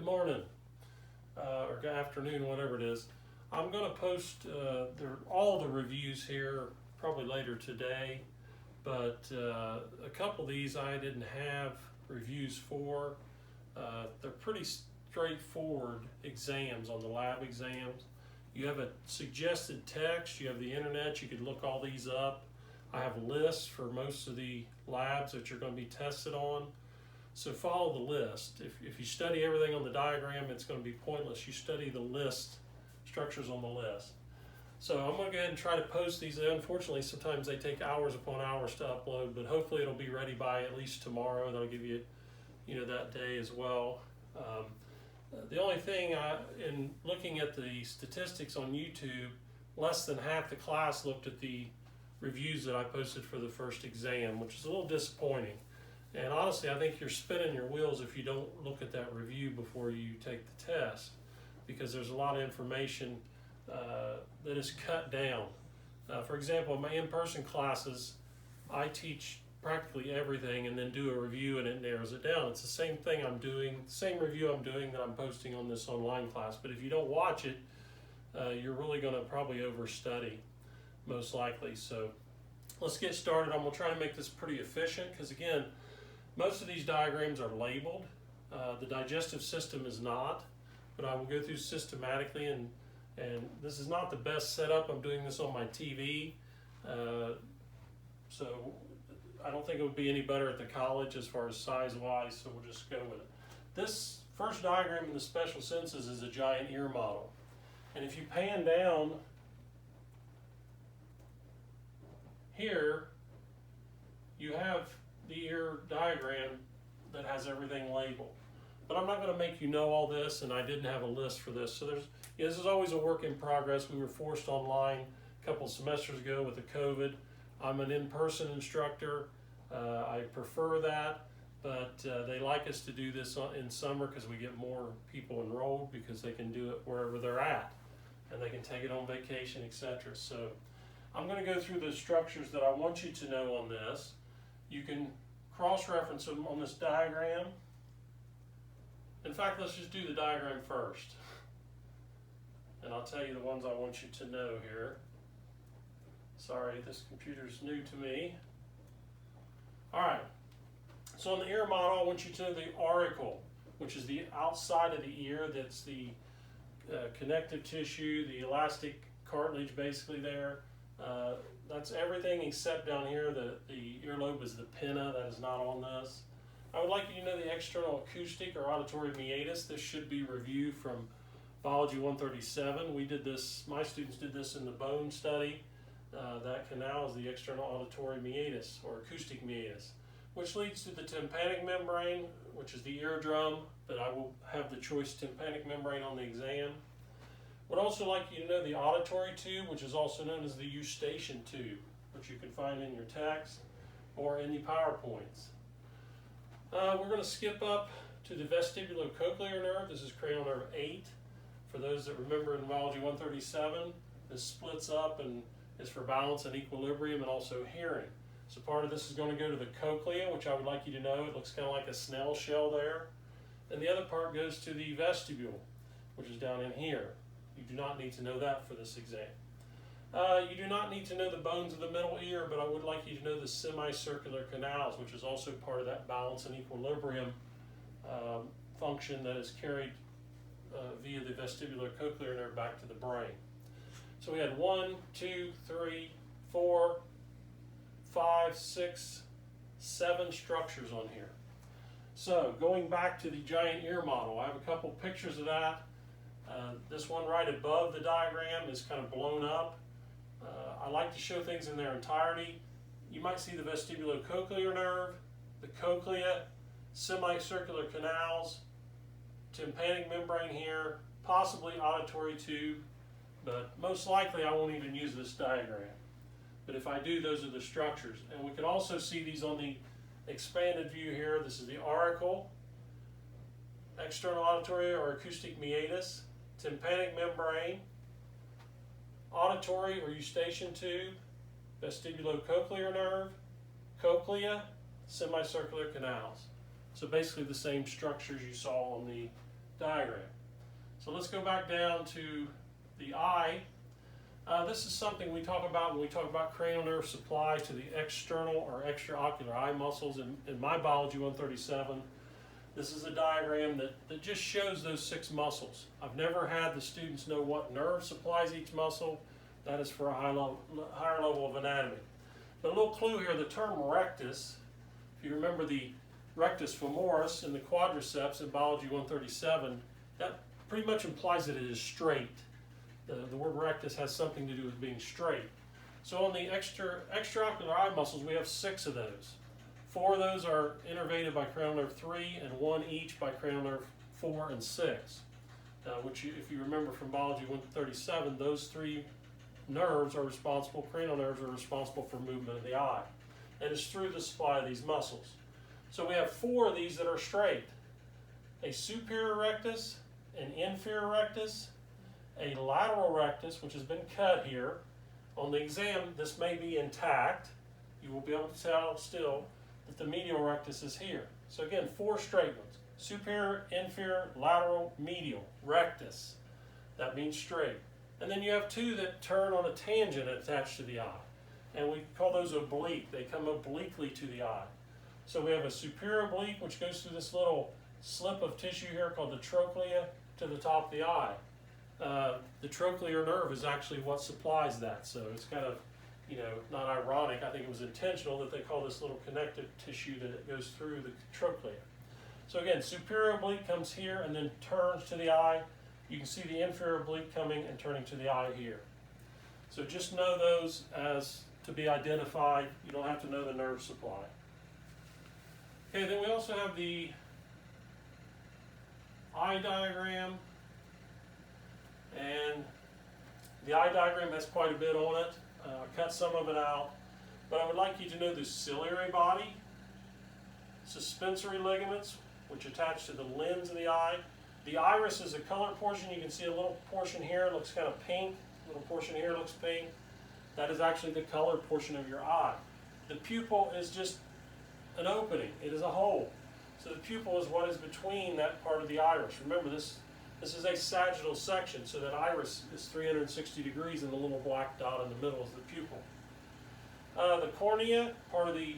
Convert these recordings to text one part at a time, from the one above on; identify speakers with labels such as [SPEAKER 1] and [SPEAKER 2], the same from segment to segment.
[SPEAKER 1] Good morning, or good afternoon, whatever it is. I'm going to post all the reviews here probably later today, but a couple of these I didn't have reviews for. They're pretty straightforward exams on the lab exams. You have a suggested text, you have the internet, you could look all these up. I have lists for most of the labs that you're going to be tested on. So follow the list. If you study everything on the diagram, it's going to be pointless. You study the list, structures on the list. So I'm going to go ahead and try to post these. Unfortunately, sometimes they take hours upon hours to upload, but hopefully it'll be ready by at least tomorrow. That'll give you, that day as well. The only thing, in looking at the statistics on YouTube, less than half the class looked at the reviews that I posted for the first exam, which is a little disappointing. And honestly, I think you're spinning your wheels if you don't look at that review before you take the test, because there's a lot of information that is cut down. For example, in my in-person classes, I teach practically everything and then do a review and it narrows it down. It's the same thing I'm doing, same review I'm doing that I'm posting on this online class. But if you don't watch it, you're really going to probably overstudy, most likely. So let's get started. I'm going to try to make this pretty efficient because, again, most of these diagrams are labeled. The digestive system is not, but I will go through systematically, and this is not the best setup. I'm doing this on my TV, so I don't think it would be any better at the college as far as size-wise, so we'll just go with it. This first diagram in the special senses is a giant ear model, and if you pan down here, you have the ear diagram that has everything labeled. But I'm not going to make you know all this, and I didn't have a list for this. So this is always a work in progress. We were forced online a couple semesters ago with the COVID. I'm an in-person instructor. I prefer that, but they like us to do this in summer because we get more people enrolled because they can do it wherever they're at, and they can take it on vacation, etc. So I'm going to go through the structures that I want you to know on this. You can cross-reference them on this diagram. In fact, let's just do the diagram first. And I'll tell you the ones I want you to know here. Sorry, this computer's new to me. All right, so on the ear model, I want you to know the auricle, which is the outside of the ear. That's the connective tissue, the elastic cartilage basically there. That's everything except down here, the earlobe is the pinna, that is not on this. I would like you to know the external acoustic or auditory meatus. This should be reviewed from Biology 137. We did this, my students did this in the bone study. That canal is the external auditory meatus or acoustic meatus, which leads to the tympanic membrane, which is the eardrum, but I will have the choice tympanic membrane on the exam. Would also like you to know the auditory tube, which is also known as the eustachian tube, which you can find in your text or in the PowerPoints. We're going to skip up to the vestibulocochlear nerve. This is cranial nerve 8. For those that remember in Biology 137, this splits up and is for balance and equilibrium and also hearing. So part of this is going to go to the cochlea, which I would like you to know. It looks kind of like a snail shell there. And the other part goes to the vestibule, which is down in here. You do not need to know that for this exam. You do not need to know the bones of the middle ear, but I would like you to know the semicircular canals, which is also part of that balance and equilibrium function that is carried via the vestibular cochlear nerve back to the brain. So we had 1, 2, 3, 4, 5, 6, 7 structures on here. So going back to the giant ear model, I have a couple pictures of that. This one right above the diagram is kind of blown up. I like to show things in their entirety. You might see the vestibulocochlear nerve, the cochlea, semicircular canals, tympanic membrane here, possibly auditory tube, but most likely I won't even use this diagram. But if I do, those are the structures. And we can also see these on the expanded view here. This is the auricle, external auditory or acoustic meatus, tympanic membrane, auditory or eustachian tube, vestibulocochlear nerve, cochlea, semicircular canals. So basically the same structures you saw on the diagram. So let's go back down to the eye. This is something we talk about when we talk about cranial nerve supply to the external or extraocular eye muscles. In my biology 137, this is a diagram that just shows those 6 muscles. I've never had the students know what nerve supplies each muscle. That is for a higher level of anatomy. But a little clue here, the term rectus, if you remember the rectus femoris in the quadriceps in biology 137, that pretty much implies that it is straight. The word rectus has something to do with being straight. So on the extraocular eye muscles, we have 6 of those. 4 of those are innervated by cranial nerve 3 and 1 each by cranial nerve 4 and 6. Which, if you remember from biology 137, those 3 nerves are responsible, cranial nerves are responsible for movement of the eye. And it's through the supply of these muscles. So we have 4 of these that are straight. A superior rectus, an inferior rectus, a lateral rectus, which has been cut here. On the exam, this may be intact. You will be able to tell still that the medial rectus is here. So again, 4 straight ones. Superior, inferior, lateral, medial, rectus. That means straight. And then you have 2 that turn on a tangent attached to the eye. And we call those oblique. They come obliquely to the eye. So we have a superior oblique, which goes through this little slip of tissue here called the trochlea to the top of the eye. The trochlear nerve is actually what supplies that. So it's kind of, not ironic. I think it was intentional that they call this little connective tissue that it goes through the trochlea. So again, superior oblique comes here and then turns to the eye. You can see the inferior oblique coming and turning to the eye here. So just know those as to be identified. You don't have to know the nerve supply. Okay, then we also have the eye diagram. And the eye diagram has quite a bit on it. I cut some of it out. But I would like you to know the ciliary body, suspensory ligaments, which attach to the lens of the eye. The iris is a colored portion. You can see a little portion here looks kind of pink. A little portion here looks pink. That is actually the colored portion of your eye. The pupil is just an opening. It is a hole. So the pupil is what is between that part of the iris. Remember, this is a sagittal section, so that iris is 360 degrees, and the little black dot in the middle is the pupil. The cornea, part of the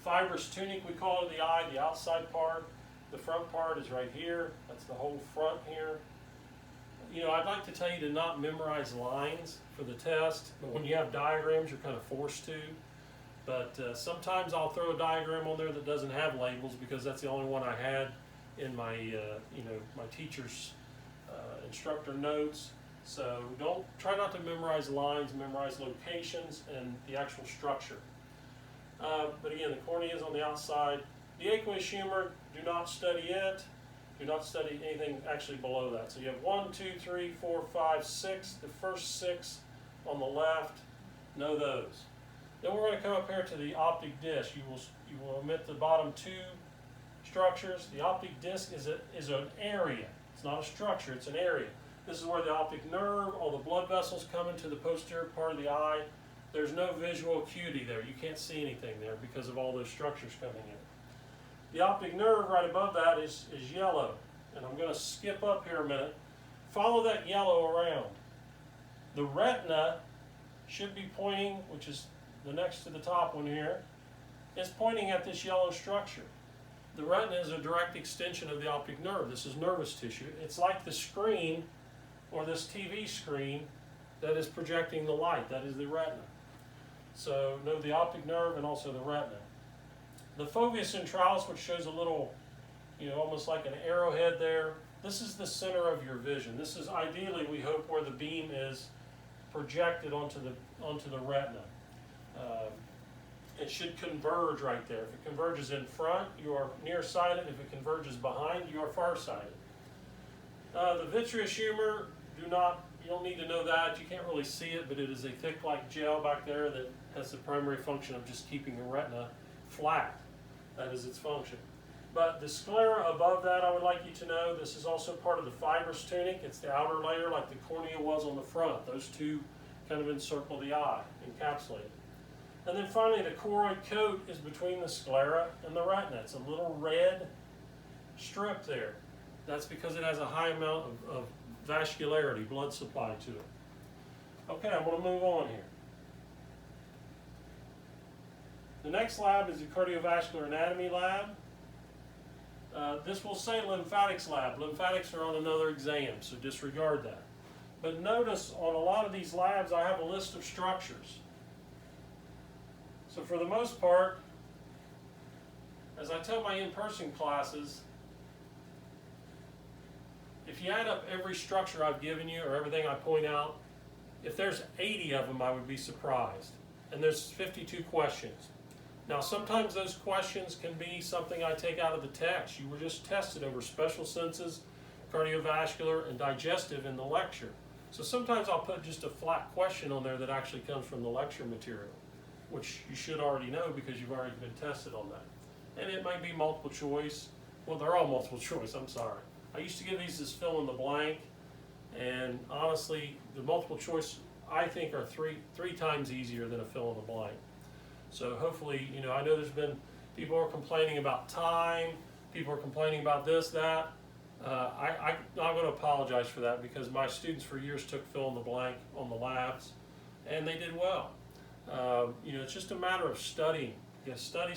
[SPEAKER 1] fibrous tunic, we call it, the eye, the outside part. The front part is right here. That's the whole front here. I'd like to tell you to not memorize lines for the test, but when you have diagrams, you're kind of forced to. But sometimes I'll throw a diagram on there that doesn't have labels because that's the only one I had in my, my teacher's instructor notes. So try not to memorize lines, memorize locations and the actual structure. But again, the cornea is on the outside. The aqueous humor, do not study it. Do not study anything actually below that. So you have 1, 2, 3, 4, 5, 6. The first 6 on the left, know those. Then we're going to come up here to the optic disc. You will omit the bottom 2 structures. The optic disc is an area. It's not a structure, it's an area. This is where the optic nerve, all the blood vessels come into the posterior part of the eye. There's no visual acuity there. You can't see anything there because of all those structures coming in. The optic nerve right above that is yellow. And I'm going to skip up here a minute. Follow that yellow around. The retina should be pointing, which is the next to the top one here, is pointing at this yellow structure. The retina is a direct extension of the optic nerve. This is nervous tissue. It's like the screen or this TV screen that is projecting the light. That is the retina. So know the optic nerve and also the retina. The fovea centralis, which shows a little, almost like an arrowhead there, this is the center of your vision. This is ideally, we hope, where the beam is projected onto the retina. It should converge right there. If it converges in front, you are nearsighted. If it converges behind, you are farsighted. The vitreous humor, you don't need to know that. You can't really see it, but it is a thick like gel back there that has the primary function of just keeping the retina flat. That is its function. But the sclera above that, I would like you to know, this is also part of the fibrous tunic. It's the outer layer like the cornea was on the front. Those 2 kind of encircle the eye, encapsulate it. And then finally, the choroid coat is between the sclera and the retina. It's a little red strip there. That's because it has a high amount of vascularity, blood supply to it. Okay, I'm going to move on here. The next lab is the cardiovascular anatomy lab. This will say lymphatics lab. Lymphatics are on another exam, so disregard that. But notice on a lot of these labs I have a list of structures. So for the most part, as I tell my in-person classes, if you add up every structure I've given you or everything I point out, if there's 80 of them, I would be surprised. And there's 52 questions. Now, sometimes those questions can be something I take out of the text. You were just tested over special senses, cardiovascular, and digestive in the lecture. So sometimes I'll put just a flat question on there that actually comes from the lecture material, which you should already know because you've already been tested on that. And it might be multiple choice. Well, they're all multiple choice, I'm sorry. I used to give these as fill in the blank, and honestly, the multiple choice I think are three times easier than a fill in the blank. So hopefully, I know there's been people are complaining about time, people are complaining about this, that. I'm going to apologize for that because my students for years took fill in the blank on the labs, and they did well. It's just a matter of studying. Yes, study.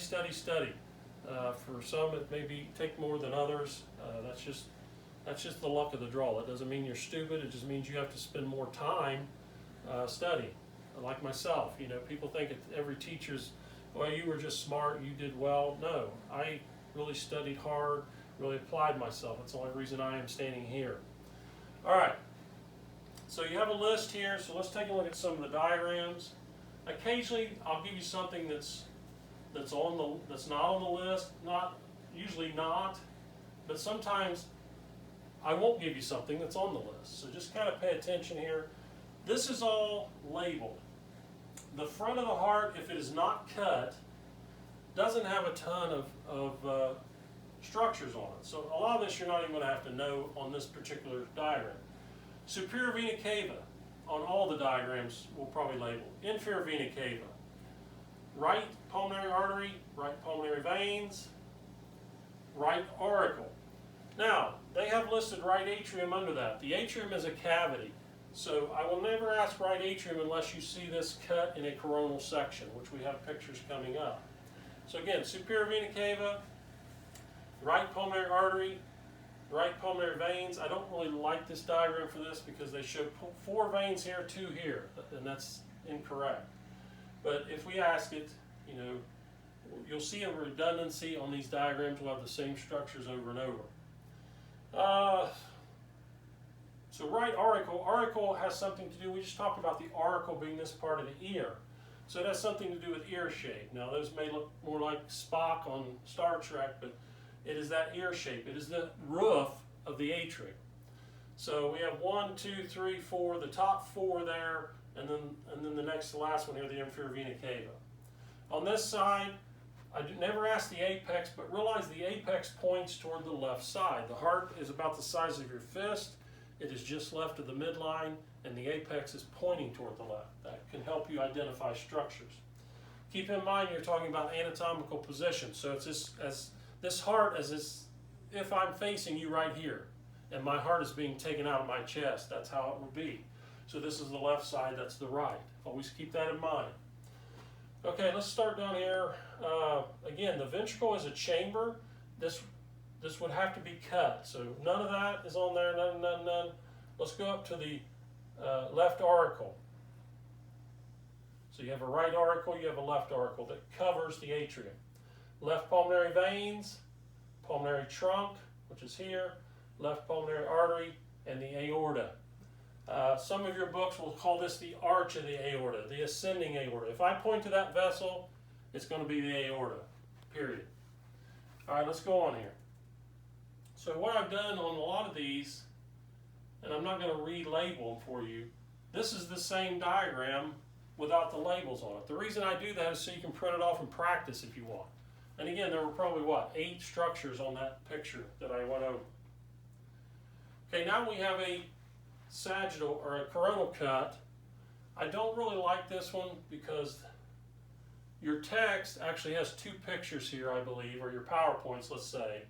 [SPEAKER 1] For some, it may take more than others. That's just the luck of the draw. It doesn't mean you're stupid. It just means you have to spend more time studying. Like myself, people think every teacher's, well, you were just smart, you did well. No, I really studied hard, really applied myself. That's the only reason I am standing here. All right, so you have a list here, so let's take a look at some of the diagrams. Occasionally, I'll give you something that's not on the list, usually not, but sometimes I won't give you something that's on the list. So just kind of pay attention here. This is all labeled. The front of the heart, if it is not cut, doesn't have a ton of structures on it. So a lot of this you're not even going to have to know on this particular diagram. Superior vena cava, on all the diagrams, we'll probably label. Inferior vena cava. Right pulmonary artery, right pulmonary veins, right auricle. Now, they have listed right atrium under that. The atrium is a cavity. So I will never ask right atrium unless you see this cut in a coronal section, which we have pictures coming up. So again, superior vena cava, right pulmonary artery, right pulmonary veins. I don't really like this diagram for this because they show 4 veins here, 2 here, and that's incorrect. But if we ask it, you'll see a redundancy on these diagrams. We'll have the same structures over and over. So right auricle. Auricle has something to do, we just talked about the auricle being this part of the ear. So it has something to do with ear shape. Now those may look more like Spock on Star Trek, but it is that ear shape. It is the roof of the atrium. So we have 1, 2, 3, 4, the top 4 there, and then the next to last one here, the inferior vena cava. On this side, I never ask the apex, but realize the apex points toward the left side. The heart is about the size of your fist. It is just left of the midline, and the apex is pointing toward the left. That can help you identify structures. Keep in mind you're talking about anatomical position. So it's this heart as if I'm facing you right here, and my heart is being taken out of my chest. That's how it would be. So this is the left side, that's the right. Always keep that in mind. Okay, let's start down here. Again, the ventricle is a chamber. This would have to be cut. So none of that is on there, none. Let's go up to the left auricle. So you have a right auricle, you have a left auricle that covers the atrium. Left pulmonary veins, pulmonary trunk, which is here, left pulmonary artery, and the aorta. Some of your books will call this the arch of the aorta, the ascending aorta. If I point to that vessel, it's going to be the aorta, period. All right, let's go on here. So what I've done on a lot of these, and I'm not going to relabel them for you, this is the same diagram without the labels on it. The reason I do that is so you can print it off and practice if you want. And again, there were probably, 8 structures on that picture that I went over. Okay, now we have a sagittal or a coronal cut. I don't really like this one because your text actually has 2 pictures here, I believe, or your PowerPoints, let's say.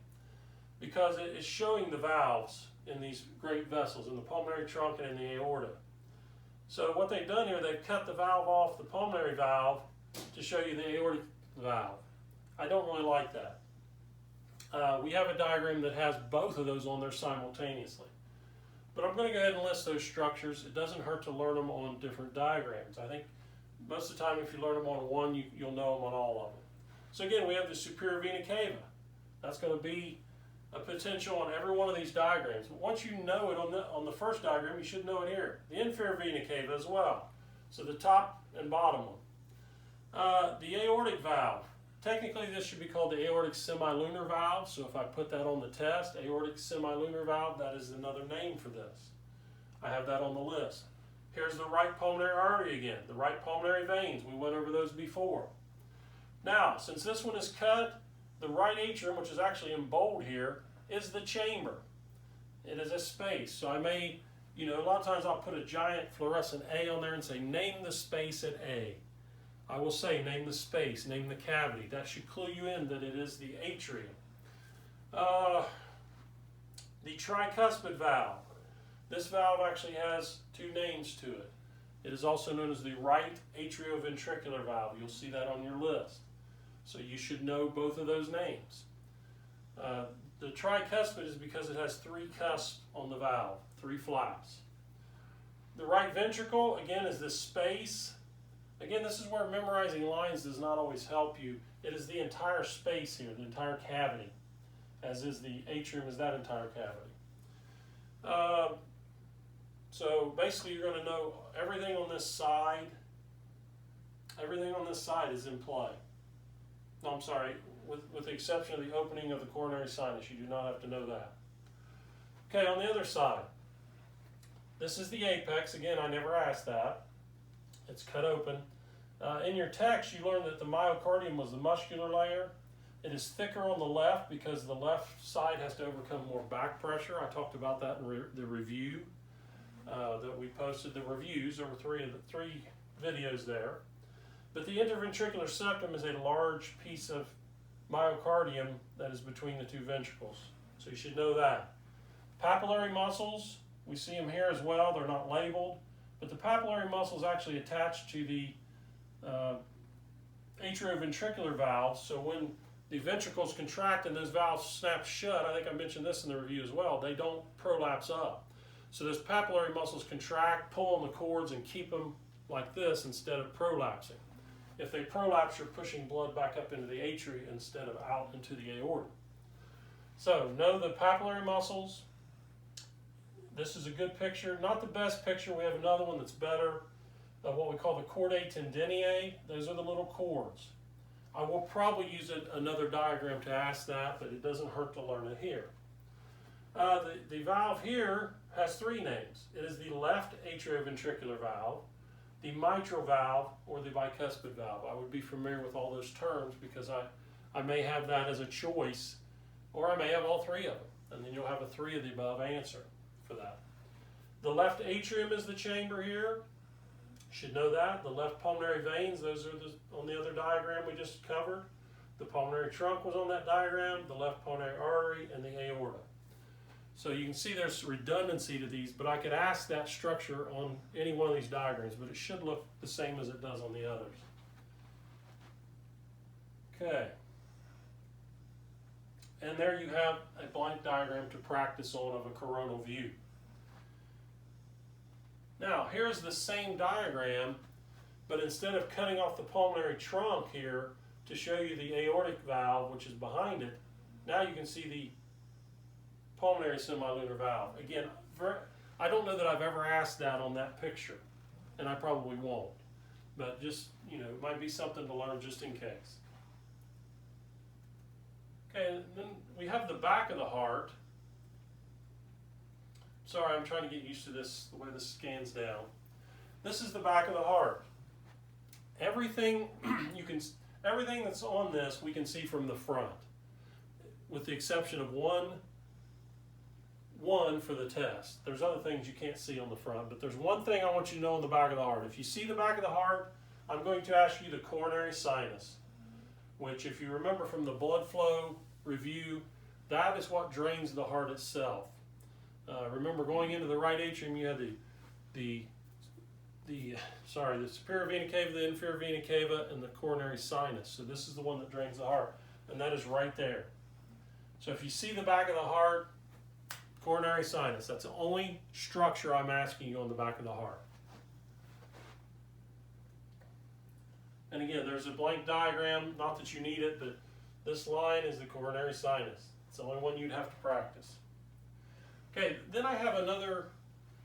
[SPEAKER 1] because it is showing the valves in these great vessels, in the pulmonary trunk and in the aorta. So what they've done here, they've cut the valve off the pulmonary valve to show you the aortic valve. I don't really like that. We have a diagram that has both of those on there simultaneously. But I'm going to go ahead and list those structures. It doesn't hurt to learn them on different diagrams. I think most of the time if you learn them on one, you'll know them on all of them. So again, we have the superior vena cava. That's going to be a potential on every one of these diagrams. But once you know it on the first diagram, you should know it here. The inferior vena cava as well. So the top and bottom one. The aortic valve. Technically, this should be called the aortic semilunar valve. So if I put that on the test, aortic semilunar valve, that is another name for this. I have that on the list. Here's the right pulmonary artery again, the right pulmonary veins. We went over those before. Now, since this one is cut, the right atrium, which is actually in bold here, is the chamber. It is a space. So I may, a lot of times I'll put a giant fluorescent A on there and say, name the space at A. I will say, name the space, name the cavity. That should clue you in that it is the atrium. The tricuspid valve. This valve actually has two names to it. It is also known as the right atrioventricular valve. You'll see that on your list. So you should know both of those names. The tricuspid is because it has three cusps on the valve, three flaps. The right ventricle, again, is this space. Again, this is where memorizing lines does not always help you. It is the entire space here, the entire cavity, as is the atrium is that entire cavity. So basically you're going to know everything on this side. Everything on this side is in play. No, I'm sorry, with the exception of the opening of the coronary sinus. You do not have to know that. Okay, on the other side, this is the apex. Again, I never asked that. It's cut open. In your text, you learned that the myocardium was the muscular layer. It is thicker on the left because the left side has to overcome more back pressure. I talked about that in the review that we posted. The reviews, there were three videos there. But the interventricular septum is a large piece of myocardium that is between the two ventricles. So you should know that. Papillary muscles, we see them here as well. They're not labeled. But the papillary muscles actually attach to the atrioventricular valves. So when the ventricles contract and those valves snap shut, I think I mentioned this in the review as well, they don't prolapse up. So those papillary muscles contract, pull on the cords, and keep them like this instead of prolapsing. If they prolapse, you're pushing blood back up into the atria instead of out into the aorta. So know the papillary muscles. This is a good picture, not the best picture. We have another one that's better, of what we call the chordae tendineae. Those are the little cords. I will probably use another diagram to ask that, but it doesn't hurt to learn it here. The valve here has three names. It is the left atrioventricular valve, the mitral valve, or the bicuspid valve. I would be familiar with all those terms because I may have that as a choice, or I may have all three of them, and then you'll have a three of the above answer for that. The left atrium is the chamber here. Should know that. The left pulmonary veins, those are on the other diagram we just covered. The pulmonary trunk was on that diagram, the left pulmonary artery, and the aorta. So you can see there's redundancy to these, but I could ask that structure on any one of these diagrams, but it should look the same as it does on the others. Okay. And there you have a blank diagram to practice on of a coronal view. Now, here's the same diagram, but instead of cutting off the pulmonary trunk here to show you the aortic valve, which is behind it, now you can see the pulmonary semilunar valve. Again, I don't know that I've ever asked that on that picture, and I probably won't. But just, it might be something to learn just in case. Okay, and then we have the back of the heart. Sorry, I'm trying to get used to this, the way this scans down. This is the back of the heart. Everything that's on this we can see from the front, with the exception of one for the test. There's other things you can't see on the front, but there's one thing I want you to know on the back of the heart. If you see the back of the heart, I'm going to ask you the coronary sinus, which if you remember from the blood flow review, that is what drains the heart itself. Remember, going into the right atrium, you have the superior vena cava, the inferior vena cava, and the coronary sinus. So this is the one that drains the heart, and that is right there. So if you see the back of the heart, coronary sinus, that's the only structure I'm asking you on the back of the heart. And again, there's a blank diagram, not that you need it, but this line is the coronary sinus. It's the only one you'd have to practice. Okay, then I have another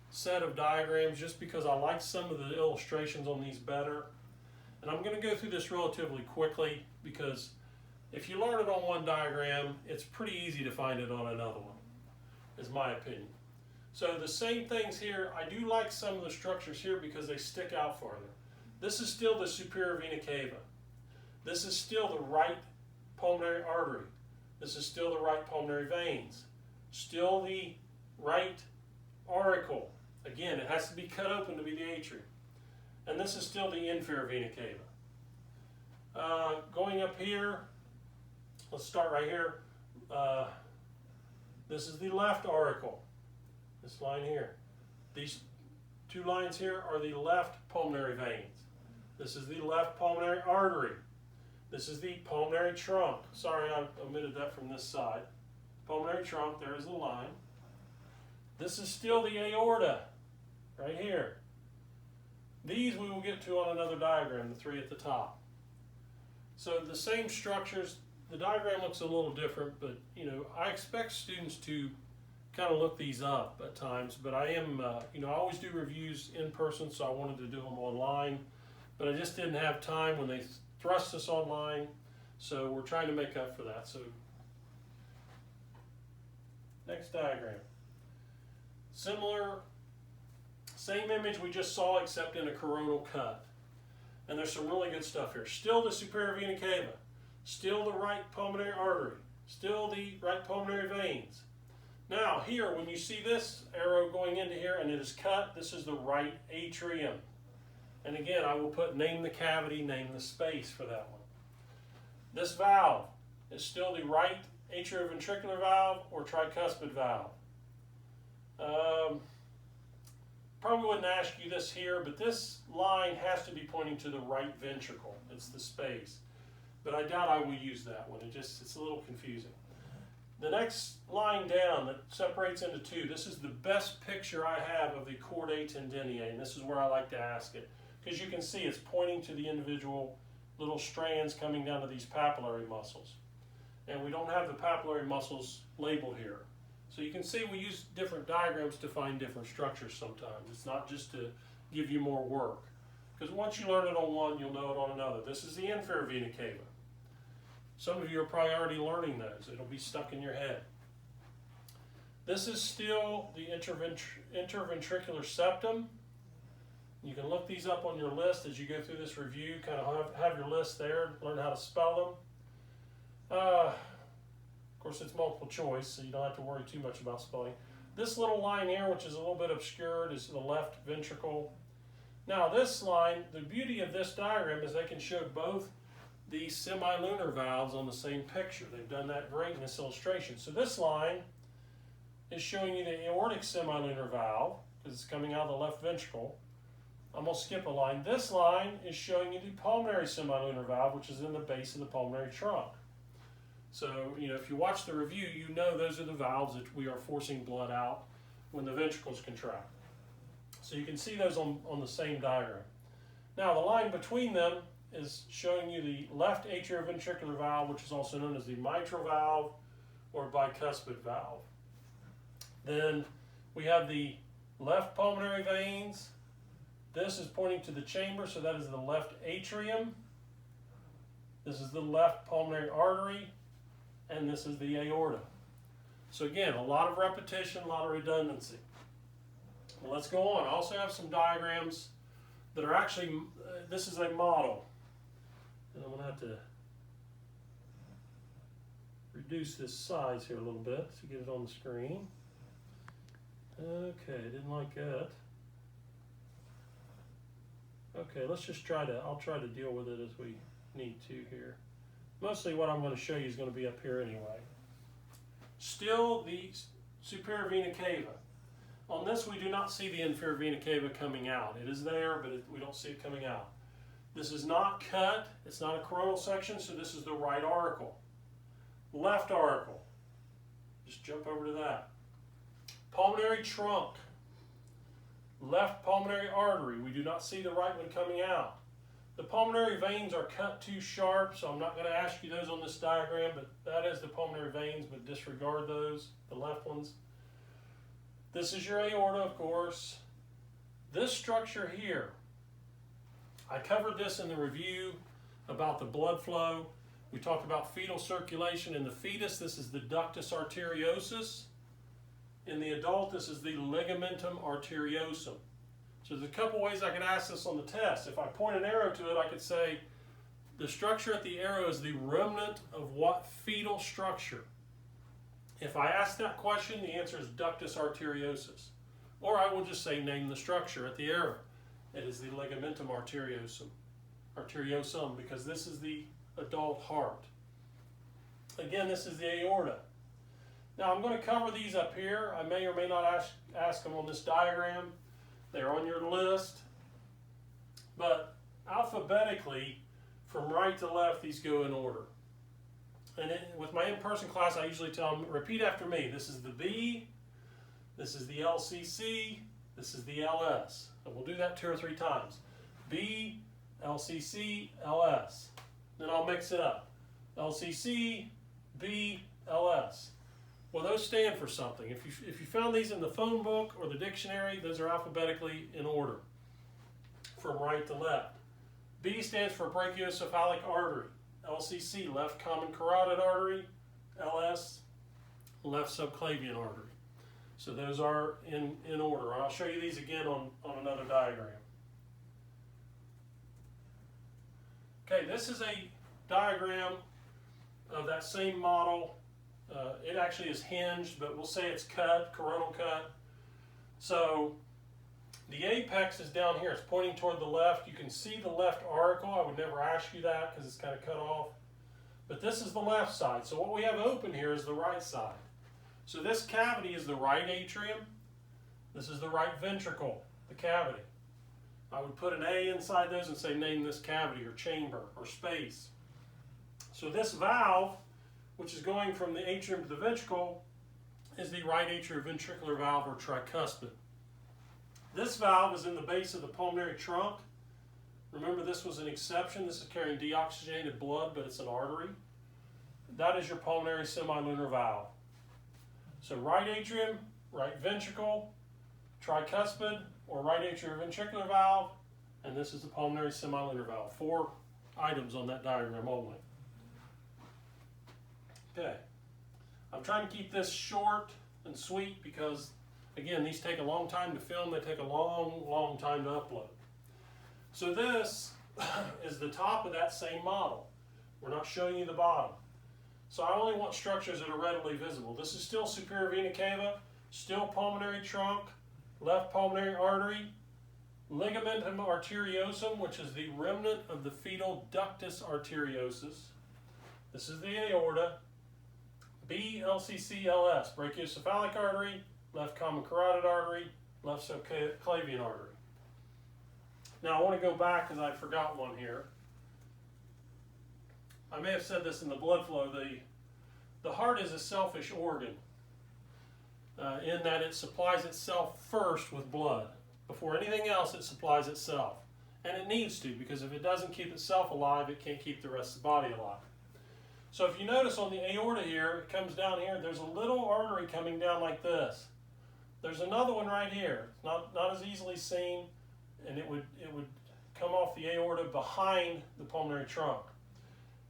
[SPEAKER 1] set of diagrams just because I like some of the illustrations on these better. And I'm going to go through this relatively quickly because if you learn it on one diagram, it's pretty easy to find it on another one, is my opinion. So the same things here, I do like some of the structures here because they stick out farther. This is still the superior vena cava. This is still the right pulmonary artery. This is still the right pulmonary veins. Still the right auricle. Again, it has to be cut open to be the atrium. And this is still the inferior vena cava. Going up here, let's start right here. This is the left auricle. This line here. These two lines here are the left pulmonary veins. This is the left pulmonary artery. This is the pulmonary trunk. Sorry, I omitted that from this side. Pulmonary trunk, there is the line. This is still the aorta, right here. These we will get to on another diagram, the three at the top. So the same structures, the diagram looks a little different, but I expect students to kind of look these up at times, but I am, I always do reviews in person, so I wanted to do them online, but I just didn't have time when they thrust us online, so we're trying to make up for that. So next diagram. Similar, same image we just saw except in a coronal cut. And there's some really good stuff here. Still the superior vena cava, still the right pulmonary artery, still the right pulmonary veins. Now here, when you see this arrow going into here and it is cut, this is the right atrium. And again, I will put name the cavity, name the space for that one. This valve is still the right atrioventricular valve or tricuspid valve. Probably wouldn't ask you this here, but this line has to be pointing to the right ventricle. It's the space. But I doubt I will use that one. It's a little confusing. The next line down that separates into two, this is the best picture I have of the chordae tendineae, and this is where I like to ask it. Because you can see it's pointing to the individual little strands coming down to these papillary muscles. And we don't have the papillary muscles labeled here. So you can see we use different diagrams to find different structures sometimes. It's not just to give you more work. Because once you learn it on one, you'll know it on another. This is the inferior vena cava. Some of you are probably already learning those. It'll be stuck in your head. This is still the interventricular septum. You can look these up on your list as you go through this review. Kind of have your list there, learn how to spell them. Of course, it's multiple choice, so you don't have to worry too much about spelling. This little line here, which is a little bit obscured, is the left ventricle. Now this line, the beauty of this diagram is they can show both the semilunar valves on the same picture. They've done that great in this illustration. So this line is showing you the aortic semilunar valve, because it's coming out of the left ventricle. I'm going to skip a line. This line is showing you the pulmonary semilunar valve, which is in the base of the pulmonary trunk. So, if you watch the review, you know those are the valves that we are forcing blood out when the ventricles contract. So you can see those on the same diagram. Now, the line between them is showing you the left atrioventricular valve, which is also known as the mitral valve or bicuspid valve. Then we have the left pulmonary veins. This is pointing to the chamber, so that is the left atrium. This is the left pulmonary artery, and this is the aorta. So again, a lot of repetition, a lot of redundancy. Well, let's go on. I also have some diagrams that are actually, this is a model. And I'm going to have to reduce this size here a little bit to get it on the screen. Okay, didn't like that. Okay, let's just I'll try to deal with it as we need to here. Mostly what I'm going to show you is going to be up here anyway. still the superior vena cava. On this, we do not see the inferior vena cava coming out. It is there, but we don't see it coming out. This is not cut. It's not a coronal section, so this is the right auricle. Left auricle. Just jump over to that. Pulmonary trunk. Left pulmonary artery. We do not see the right one coming out. The pulmonary veins are cut too sharp, so I'm not going to ask you those on this diagram, but that is the pulmonary veins, but disregard those, the left ones. This is your aorta, of course. This structure here, I covered this in the review about the blood flow. We talked about fetal circulation in the fetus. This is the ductus arteriosus. In the adult, this is the ligamentum arteriosum. So there's a couple ways I could ask this on the test. If I point an arrow to it, I could say the structure at the arrow is the remnant of what fetal structure? If I ask that question, the answer is ductus arteriosus. Or I will just say name the structure at the arrow. It is the ligamentum arteriosum, because this is the adult heart. Again, this is the aorta. Now I'm going to cover these up here. I may or may not ask them on this diagram. They're on your list. But alphabetically, from right to left, these go in order. And with my in-person class, I usually tell them, repeat after me. This is the B, this is the LCC, this is the LS. And we'll do that 2 or 3 times. B, LCC, LS. Then I'll mix it up. LCC, B, LS. Well, those stand for something. If you found these in the phone book or the dictionary, those are alphabetically in order, from right to left. B stands for brachiocephalic artery. LCC, left common carotid artery. LS, left subclavian artery. So those are in order. I'll show you these again on another diagram. Okay, this is a diagram of that same model. It actually is hinged, but we'll say it's cut, coronal cut. So the apex is down here. It's pointing toward the left. You can see the left auricle. I would never ask you that because it's kind of cut off. But this is the left side. So what we have open here is the right side. So this cavity is the right atrium. This is the right ventricle, the cavity. I would put an A inside those and say name this cavity or chamber or space. So this valve, which is going from the atrium to the ventricle, is the right atrioventricular valve or tricuspid. This valve is in the base of the pulmonary trunk. Remember, this was an exception. This is carrying deoxygenated blood, but it's an artery. That is your pulmonary semilunar valve. So right atrium, right ventricle, tricuspid, or right atrioventricular valve, and this is the pulmonary semilunar valve. 4 items on that diagram only. Okay, I'm trying to keep this short and sweet because, again, these take a long time to film. They take a long time to upload. So this is the top of that same model. We're not showing you the bottom. So I only want structures that are readily visible. This is still superior vena cava, still pulmonary trunk, left pulmonary artery, ligamentum arteriosum, which is the remnant of the fetal ductus arteriosus. This is the aorta. B, LCC, LS, brachiocephalic artery, left common carotid artery, left subclavian artery. Now I want to go back because I forgot one here. I may have said this in the blood flow. The heart is a selfish organ in that it supplies itself first with blood. Before anything else, it supplies itself. And it needs to, because if it doesn't keep itself alive, it can't keep the rest of the body alive. So if you notice on the aorta here, it comes down here, there's a little artery coming down like this. There's another one right here. It's not as easily seen, and it would come off the aorta behind the pulmonary trunk.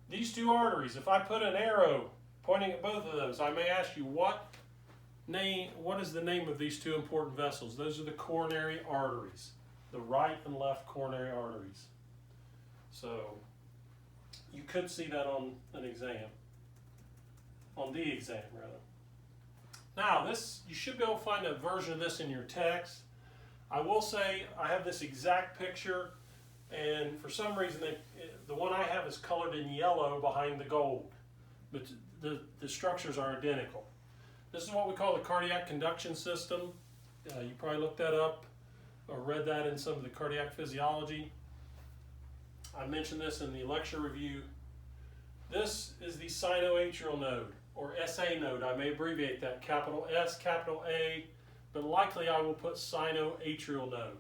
[SPEAKER 1] These 2 arteries, if I put an arrow pointing at both of those, I may ask you what is the name of these 2 important vessels? Those are the coronary arteries, the right and left coronary arteries. So you could see that on an exam, on the exam rather. Now you should be able to find a version of this in your text. I will say I have this exact picture, and for some reason the one I have is colored in yellow behind the gold, but the structures are identical. This is what we call the cardiac conduction system. You probably looked that up or read that in some of the cardiac physiology. I mentioned this in the lecture review. This is the sinoatrial node, or SA node. I may abbreviate that, capital S, capital A, but likely I will put sinoatrial node.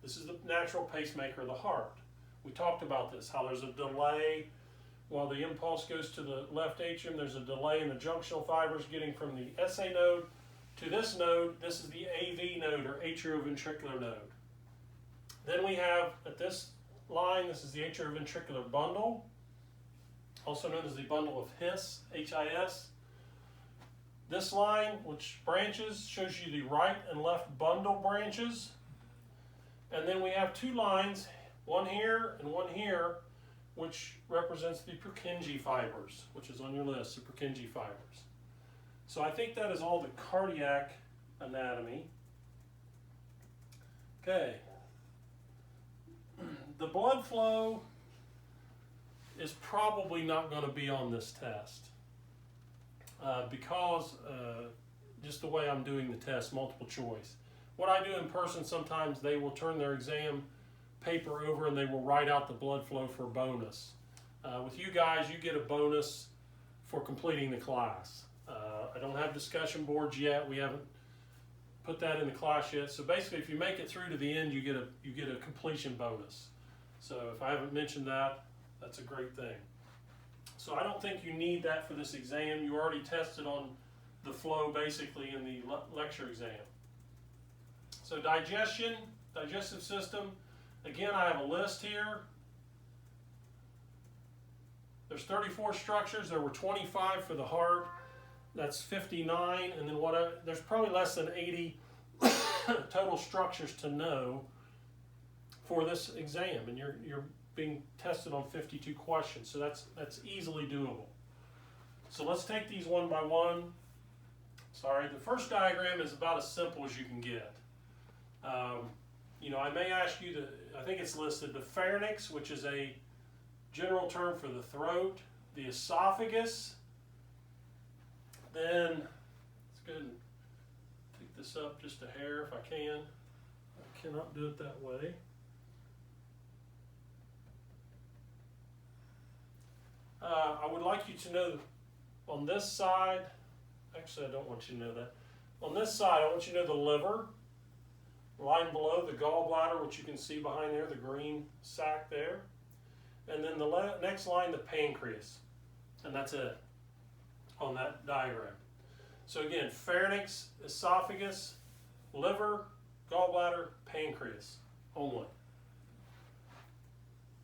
[SPEAKER 1] This is the natural pacemaker of the heart. We talked about this, how there's a delay while the impulse goes to the left atrium. There's a delay in the junctional fibers getting from the SA node to this node. This is the AV node, or atrioventricular node. Then we have at this line, this is the atrioventricular bundle, also known as the bundle of His, H-I-S. This line, which branches, shows you the right and left bundle branches. And then we have two lines, one here and one here, which represents the Purkinje fibers, which is on your list, the Purkinje fibers. So I think that is all the cardiac anatomy. Okay. The blood flow is probably not going to be on this test because just the way I'm doing the test, multiple choice. What I do in person, sometimes they will turn their exam paper over and they will write out the blood flow for a bonus. With you guys, you get a bonus for completing the class. I don't have discussion boards yet. We haven't put that in the class yet. So basically, if you make it through to the end, you get a completion bonus. So if I haven't mentioned that, that's a great thing. So I don't think you need that for this exam. You already tested on the flow basically in the lecture exam. So digestive system. Again, I have a list here. There's 34 structures. There were 25 for the heart. That's 59. And then there's probably less than 80 total structures to know for this exam. And you're being tested on 52 questions. So that's easily doable. So let's take these one by one. Sorry, the first diagram is about as simple as you can get. I may ask you I think it's listed, the pharynx, which is a general term for the throat, the esophagus, then, let's go ahead and take this up just a hair if I can. I cannot do it that way. I would like you to know on this side, actually I don't want you to know that. On this side, I want you to know the liver. Line below, the gallbladder, which you can see behind there, the green sac there. And then the next line, the pancreas. And that's it on that diagram. So again, pharynx, esophagus, liver, gallbladder, pancreas only.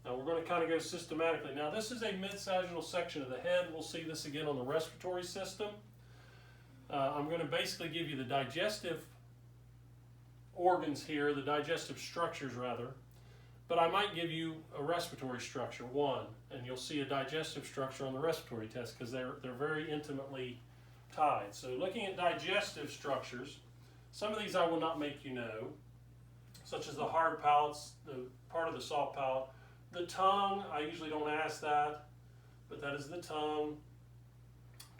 [SPEAKER 1] Now we're going to kind of go systematically. Now this is a mid-sagittal section of the head. We'll see this again on the respiratory system. I'm going to basically give you the digestive organs here, the digestive structures rather, but I might give you a respiratory structure, one, and you'll see a digestive structure on the respiratory test because they're very intimately tied. So looking at digestive structures, some of these I will not make you know, such as the hard palates, the part of the soft palate. The tongue, I usually don't ask that, but that is the tongue.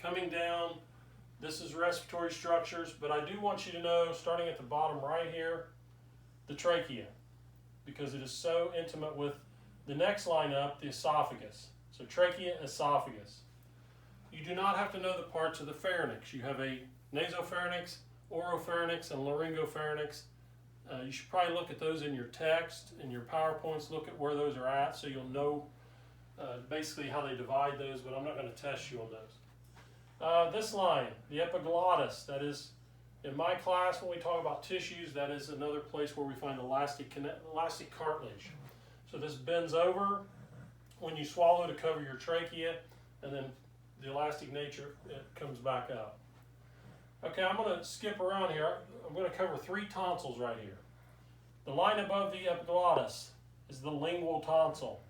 [SPEAKER 1] Coming down, this is respiratory structures, but I do want you to know, starting at the bottom right here, the trachea, because it is so intimate with the next line up, the esophagus. So trachea, esophagus. You do not have to know the parts of the pharynx. You have a nasopharynx, oropharynx, and laryngopharynx. You should probably look at those in your text, in your PowerPoints, look at where those are at so you'll know basically how they divide those, but I'm not going to test you on those. This line, the epiglottis, that is, in my class when we talk about tissues, that is another place where we find elastic cartilage. So this bends over when you swallow to cover your trachea, and then the elastic nature, it comes back up. Okay, I'm going to skip around here. I'm going to cover 3 tonsils right here. The line above the epiglottis is the lingual tonsil.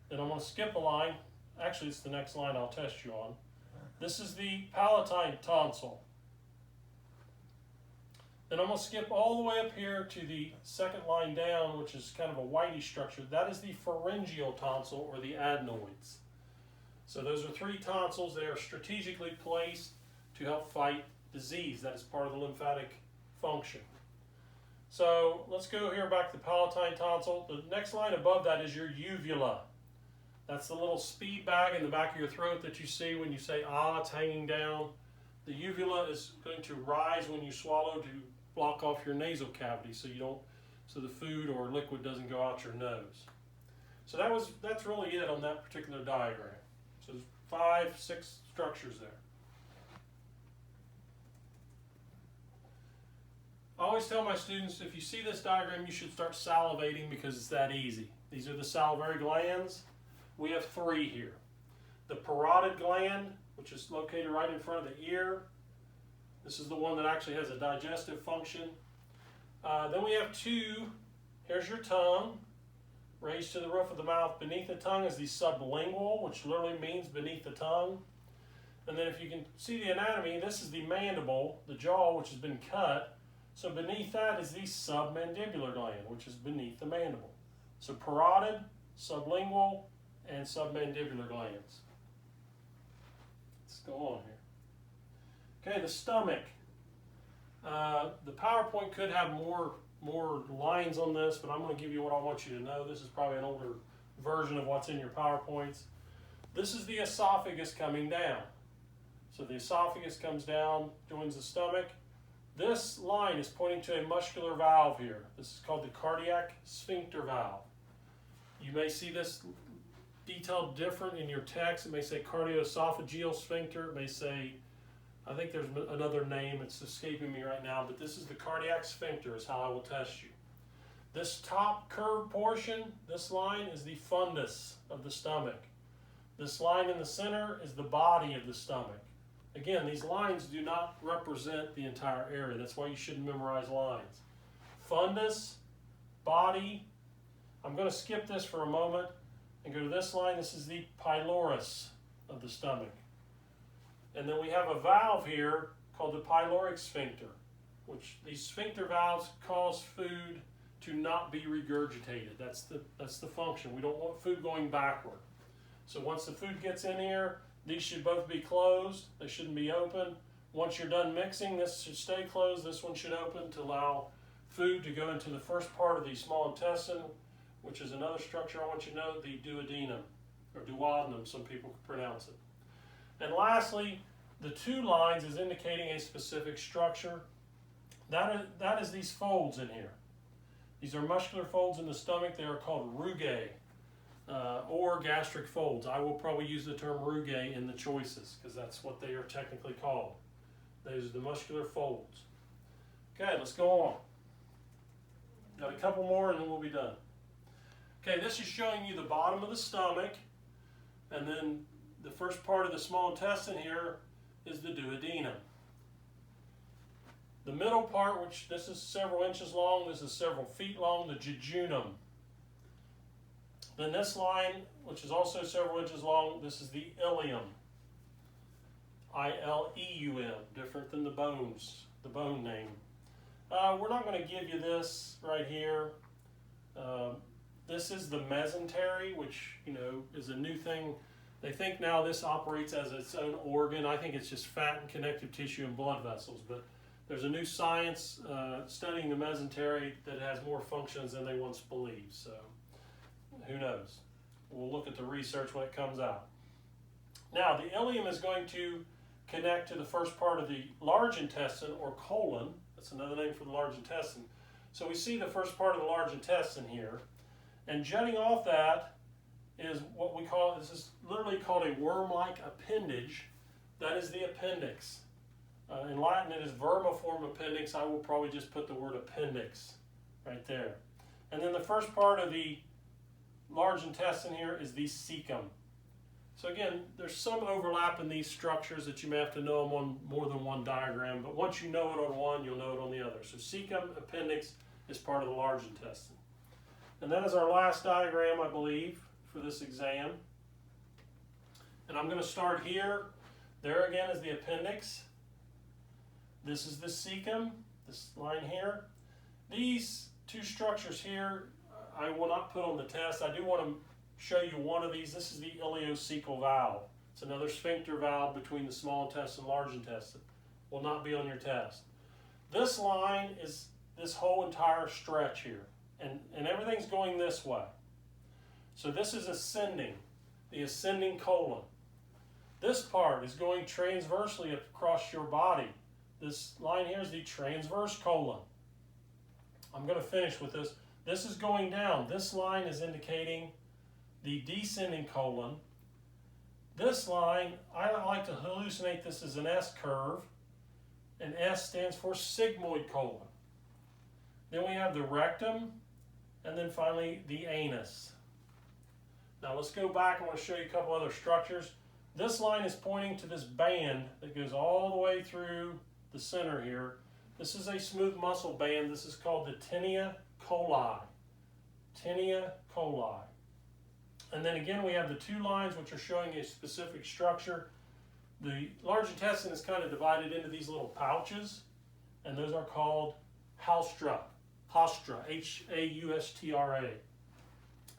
[SPEAKER 1] Then I'm going to skip a line. Actually, it's the next line I'll test you on. This is the palatine tonsil. Then I'm going to skip all the way up here to the second line down, which is kind of a whitey structure. That is the pharyngeal tonsil, or the adenoids. So those are 3 tonsils. They are strategically placed to help fight disease. That is part of the lymphatic function. So let's go here back to the palatine tonsil. The next line above that is your uvula. That's the little speed bag in the back of your throat that you see when you say ah, it's hanging down. The uvula is going to rise when you swallow to block off your nasal cavity so the food or liquid doesn't go out your nose. So that's really it on that particular diagram. So there's 5, 6 structures there. I always tell my students, if you see this diagram, you should start salivating because it's that easy. These are the salivary glands. We have 3 here. The parotid gland, which is located right in front of the ear. This is the one that actually has a digestive function. Then we have 2. Here's your tongue, raised to the roof of the mouth. Beneath the tongue is the sublingual, which literally means beneath the tongue. And then if you can see the anatomy, this is the mandible, the jaw, which has been cut. So beneath that is the submandibular gland, which is beneath the mandible. So parotid, sublingual, and submandibular glands. Let's go on here. Okay, the stomach. The PowerPoint could have more lines on this, but I'm going to give you what I want you to know. This is probably an older version of what's in your PowerPoints. This is the esophagus coming down. So the esophagus comes down, joins the stomach. This line is pointing to a muscular valve here. This is called the cardiac sphincter valve. You may see this detailed different in your text. It may say cardioesophageal sphincter. It may say, I think there's another name, it's escaping me right now, but this is the cardiac sphincter is how I will test you. This top curved portion, this line is the fundus of the stomach. This line in the center is the body of the stomach. Again, these lines do not represent the entire area. That's why you shouldn't memorize lines. Fundus, body. I'm going to skip this for a moment and go to this line. This is the pylorus of the stomach. And then we have a valve here called the pyloric sphincter, which these sphincter valves cause food to not be regurgitated. That's the function. We don't want food going backward. So once the food gets in here, these should both be closed. They shouldn't be open. Once you're done mixing, this should stay closed. This one should open to allow food to go into the first part of the small intestine, which is another structure I want you to know, the duodenum, or duodenum, some people pronounce it. And lastly, the 2 lines is indicating a specific structure. That is these folds in here. These are muscular folds in the stomach. They are called rugae. Or gastric folds. I will probably use the term rugae in the choices because that's what they are technically called. Those are the muscular folds. Okay, let's go on. Got a couple more and then we'll be done. Okay, this is showing you the bottom of the stomach, and then the first part of the small intestine here is the duodenum. The middle part, which this is several inches long, this is several feet long, the jejunum. Then this line, which is also several inches long, this is the ileum. I-L-E-U-M, different than the bones, the bone name. We're not going to give you this right here. This is the mesentery, which is a new thing. They think now this operates as its own organ. I think it's just fat and connective tissue and blood vessels, but there's a new science studying the mesentery that has more functions than they once believed. So who knows? We'll look at the research when it comes out. Now, the ileum is going to connect to the first part of the large intestine, or colon. That's another name for the large intestine. So we see the first part of the large intestine here. And jutting off that is what we call, this is literally called a worm-like appendage. That is the appendix. In Latin, it is vermiform appendix. I will probably just put the word appendix right there. And then the first part of the large intestine here is the cecum. So again, there's some overlap in these structures that you may have to know them on more than one diagram, but once you know it on one, you'll know it on the other. So cecum, appendix is part of the large intestine. And that is our last diagram, I believe, for this exam. And I'm going to start here. There again is the appendix. This is the cecum, this line here. These 2 structures here, I will not put on the test. I do want to show you one of these. This is the ileocecal valve. It's another sphincter valve between the small intestine and large intestine. will not be on your test. This line is this whole entire stretch here, and everything's going this way. So this is ascending, the ascending colon. This part is going transversely across your body. This line here is the transverse colon. I'm going to finish with this. This is going down. This line is indicating the descending colon. This line, I like to hallucinate this as an S curve, and S stands for sigmoid colon. Then we have the rectum, and then finally the anus. Now let's go back. I want to show you a couple other structures. This line is pointing to this band that goes all the way through the center here. This is a smooth muscle band. This is called the tinea coli. Tinea coli. And then again, we have the two lines which are showing a specific structure. The large intestine is kind of divided into these little pouches, and those are called haustra. Haustra, H-A-U-S-T-R-A.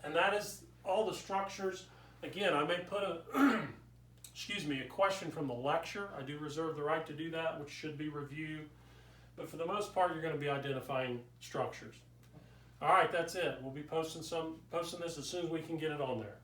[SPEAKER 1] And that is all the structures. Again, I may put a a question from the lecture. I do reserve the right to do that, which should be review. But for the most part, you're going to be identifying structures. All right, that's it. We'll be posting this as soon as we can get it on there.